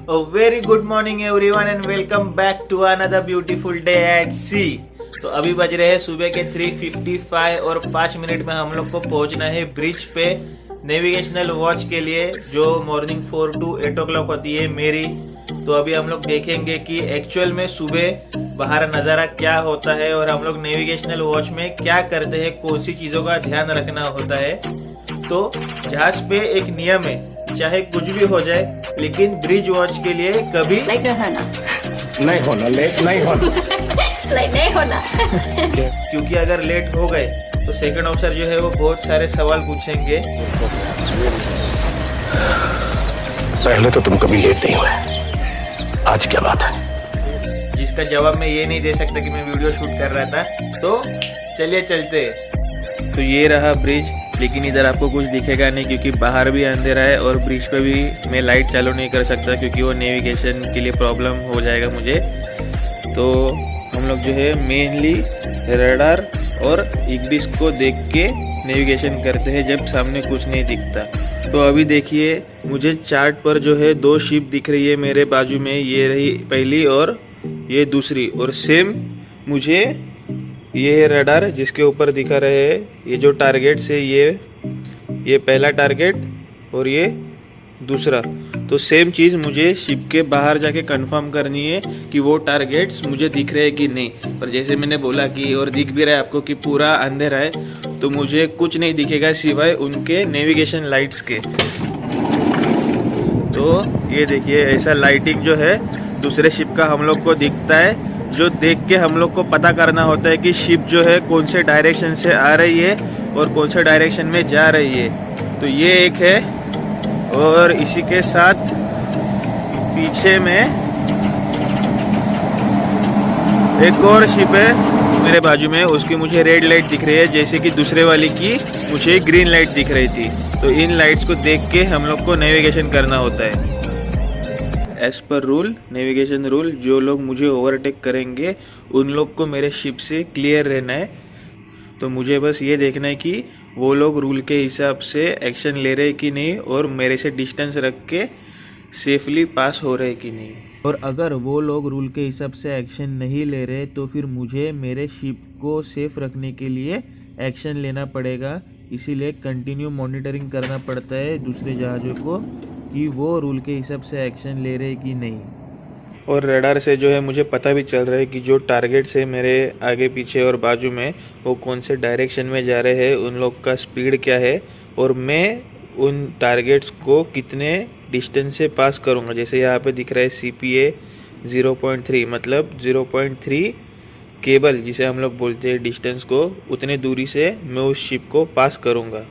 Very good morning everyone and welcome back to another beautiful day at sea. तो अभी बज रहे हैं सुबह के 3:55 और 5 मिनट में हम लोग को पहुंचना है ब्रिज पे नेविगेशनल वॉच के लिए, जो मॉर्निंग 4 to 8 o'clock होती है मेरी। तो अभी हम लोग देखेंगे कि एक्चुअल में सुबह बाहर नज़ारा क्या होता है और हम लोग नेविगेशनल वॉच में क्या करते हैं, कौन सी चीज़ों का ध्यान रखना होता है। तो जहाज पे एक नियम है, चाहे कुछ भी हो जाए लेकिन ब्रिज वॉच के लिए कभी लेट नहीं होना, लेट नहीं होना लेट नहीं होना। क्योंकि अगर लेट हो गए तो सेकंड ऑफिसर जो है वो बहुत सारे सवाल पूछेंगे। पहले तो तुम कभी लेट नहीं हुए, आज क्या बात है? जिसका जवाब मैं ये नहीं दे सकता कि मैं वीडियो शूट कर रहा था। तो चलिए चलते। तो ये रहा ब्रिज, लेकिन इधर आपको कुछ दिखेगा नहीं क्योंकि बाहर भी अंधेरा है और ब्रिज पे भी मैं लाइट चालू नहीं कर सकता क्योंकि वो नेविगेशन के लिए प्रॉब्लम हो जाएगा मुझे। तो हम लोग जो है मेनली रडार और इग्निस को देख के नेविगेशन करते हैं जब सामने कुछ नहीं दिखता। तो अभी देखिए मुझे चार्ट पर जो है 2 शिप दिख रही है मेरे बाजू में, ये रही पहली और ये दूसरी, और सेम मुझे ये रडार जिसके ऊपर दिखा रहे हैं ये जो टारगेट से ये पहला टारगेट और ये दूसरा। तो सेम चीज़ मुझे शिप के बाहर जाके कंफर्म करनी है कि वो टारगेट्स मुझे दिख रहे हैं कि नहीं। पर जैसे मैंने बोला कि और दिख भी रहा है आपको कि पूरा अंधेरा है, तो मुझे कुछ नहीं दिखेगा सिवाय उनके नेविगेशन लाइट्स के। तो ये देखिए ऐसा लाइटिंग जो है दूसरे शिप का हम लोग को दिखता है, जो देख के हम लोग को पता करना होता है कि शिप जो है कौन से डायरेक्शन से आ रही है और कौन से डायरेक्शन में जा रही है। तो ये एक है, और इसी के साथ पीछे में एक और शिप है मेरे बाजू में, उसकी मुझे रेड लाइट दिख रही है जैसे कि दूसरे वाली की मुझे ग्रीन लाइट दिख रही थी। तो इन लाइट्स को देख के हम लोग को नेविगेशन करना होता है as per rule, navigation rule. जो लोग मुझे ओवरटेक करेंगे उन लोग को मेरे शिप से क्लियर रहना है। तो मुझे बस ये देखना है कि वो लोग रूल के हिसाब से एक्शन ले रहे कि नहीं और मेरे से डिस्टेंस रख के सेफली पास हो रहे कि नहीं। और अगर वो लोग रूल के हिसाब से एक्शन नहीं ले रहे तो फिर मुझे मेरे शिप को सेफ रखने के लिए एक्शन लेना पड़ेगा। इसीलिए कंटिन्यू मॉनिटरिंग करना पड़ता है दूसरे जहाज़ों को कि वो रूल के हिसाब से एक्शन ले रहे कि नहीं। और रडार से जो है मुझे पता भी चल रहा है कि जो टारगेट्स है मेरे आगे पीछे और बाजू में वो कौन से डायरेक्शन में जा रहे हैं, उन लोग का स्पीड क्या है और मैं उन टारगेट्स को कितने डिस्टेंस से पास करूँगा। जैसे यहाँ पे दिख रहा है CPA 0.3, मतलब 0.3 केबल जिसे हम लोग बोलते हैं डिस्टेंस को, उतने दूरी से मैं उस शिप को पास करूँगा।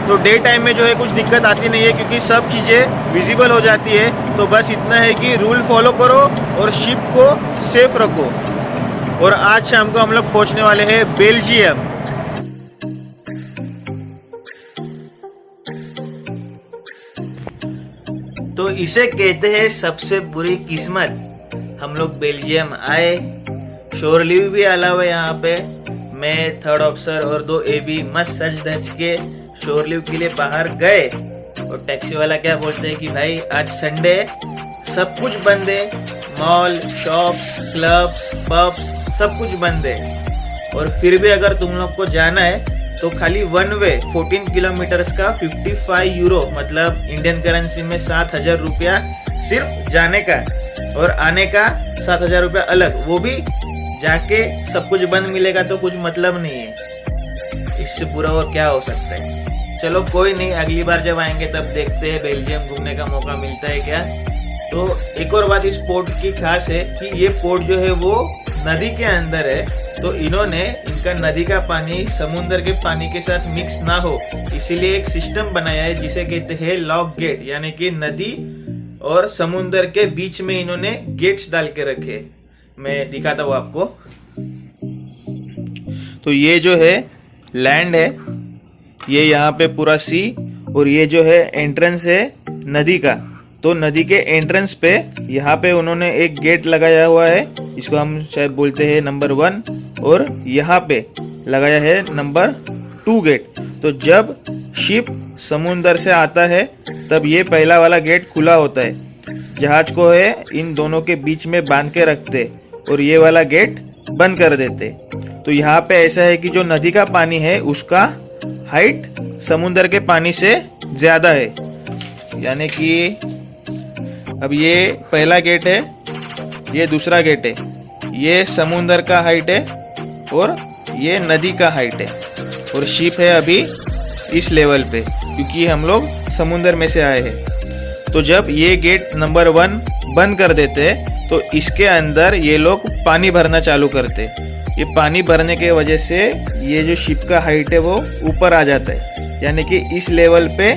तो डे टाइम में जो है कुछ दिक्कत आती नहीं है क्योंकि सब चीज़ें विजिबल हो जाती है। तो बस इतना है कि रूल फॉलो करो और शिप को सेफ रखो। और आज शाम को हम लोग पहुंचने वाले हैं बेल्जियम। तो इसे कहते हैं सबसे बुरी किस्मत। हम लोग बेल्जियम आए, शोर लीव भी अलाव है यहाँ पे। मैं थर्ड ऑफिसर और 2 AB मस्त सज धज के शोर लीव के लिए बाहर गए और टैक्सी वाला क्या बोलते हैं कि भाई आज संडे, सब कुछ बंद है, मॉल, शॉप्स, क्लब्स, पब्स सब कुछ बंद है। और फिर भी अगर तुम लोग को जाना है तो खाली वन वे 14 किलोमीटर्स का 55 यूरो, मतलब इंडियन करेंसी में 7,000 रुपया सिर्फ जाने का, और आने का 7,000 रुपया अलग। वो भी जाके सब कुछ बंद मिलेगा तो कुछ मतलब नहीं है। इससे पूरा और क्या हो सकता है। चलो कोई नहीं, अगली बार जब आएंगे तब देखते हैं बेल्जियम घूमने का मौका मिलता है क्या। तो एक और बात इस पोर्ट की खास है कि ये पोर्ट जो है वो नदी के अंदर है। तो इन्होंने इनका नदी का पानी समुद्र के पानी के साथ मिक्स ना हो, इसीलिए एक सिस्टम बनाया है जिसे कहते हैं लॉक गेट, यानी कि नदी और समुद्र के बीच में इन्होंने गेट्स डाल के रखे। मैं दिखाता हूँ आपको। तो ये जो है लैंड है, ये यहाँ पे पूरा सी, और ये जो है एंट्रेंस है नदी का। तो नदी के एंट्रेंस पे यहाँ पे उन्होंने एक गेट लगाया हुआ है, इसको हम शायद बोलते हैं नंबर 1, और यहाँ पे लगाया है नंबर 2 गेट। तो जब शिप समुंदर से आता है तब ये पहला वाला गेट खुला होता है, जहाज को है इन दोनों के बीच में बांध के रखते और ये वाला गेट बंद कर देते। तो यहाँ पे ऐसा है कि जो नदी का पानी है उसका हाइट समुंदर के पानी से ज़्यादा है, यानी कि अब ये पहला गेट है, ये दूसरा गेट है, ये समुंदर का हाइट है और ये नदी का हाइट है, और शिप है अभी इस लेवल पे क्योंकि हम लोग समुंदर में से आए हैं। तो जब ये गेट नंबर 1 बंद कर देते हैं तो इसके अंदर ये लोग पानी भरना चालू करते। ये पानी भरने के वजह से ये जो शिप का हाइट है वो ऊपर आ जाता है, यानी कि इस लेवल पे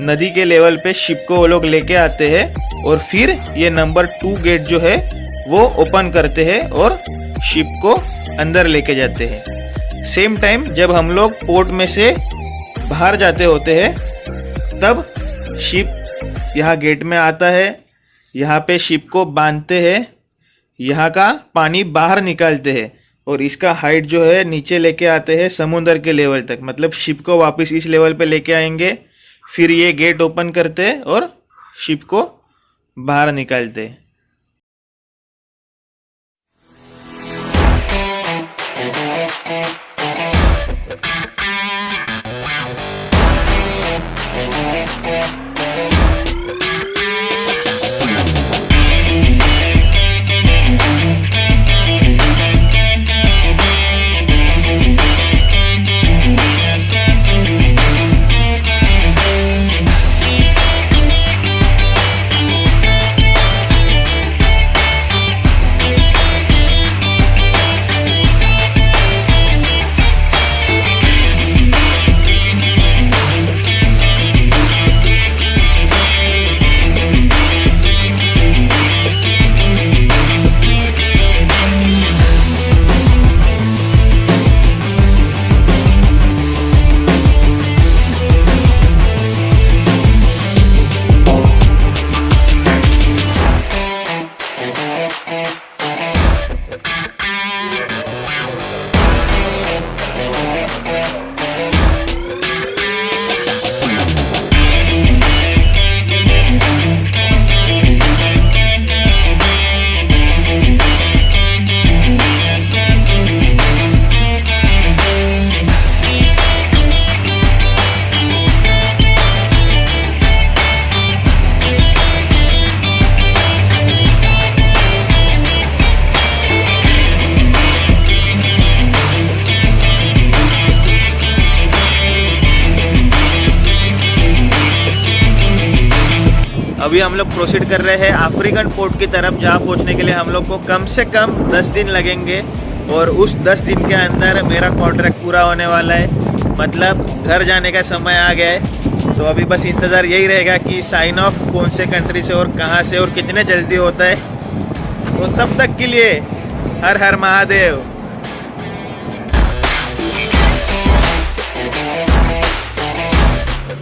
नदी के लेवल पे शिप को वो लोग लेके आते हैं और फिर ये नंबर 2 गेट जो है वो ओपन करते हैं और शिप को अंदर लेके जाते हैं। सेम टाइम जब हम लोग पोर्ट में से बाहर जाते होते हैं तब शिप यहाँ गेट में आता है, यहाँ पे शिप को बांधते हैं, यहाँ का पानी बाहर निकालते हैं और इसका हाइट जो है नीचे लेके आते हैं समुंदर के लेवल तक, मतलब शिप को वापस इस लेवल पे लेके आएंगे। फिर ये गेट ओपन करते हैं और शिप को बाहर निकालते हैं। अभी हम लोग प्रोसीड कर रहे हैं अफ्रीकन पोर्ट की तरफ, जहाँ पहुँचने के लिए हम लोग को कम से कम 10 दिन लगेंगे और उस 10 दिन के अंदर मेरा कॉन्ट्रैक्ट पूरा होने वाला है, मतलब घर जाने का समय आ गया है। तो अभी बस इंतज़ार यही रहेगा कि साइन ऑफ कौन से कंट्री से और कहाँ से और कितने जल्दी होता है। तो तब तक के लिए हर हर महादेव।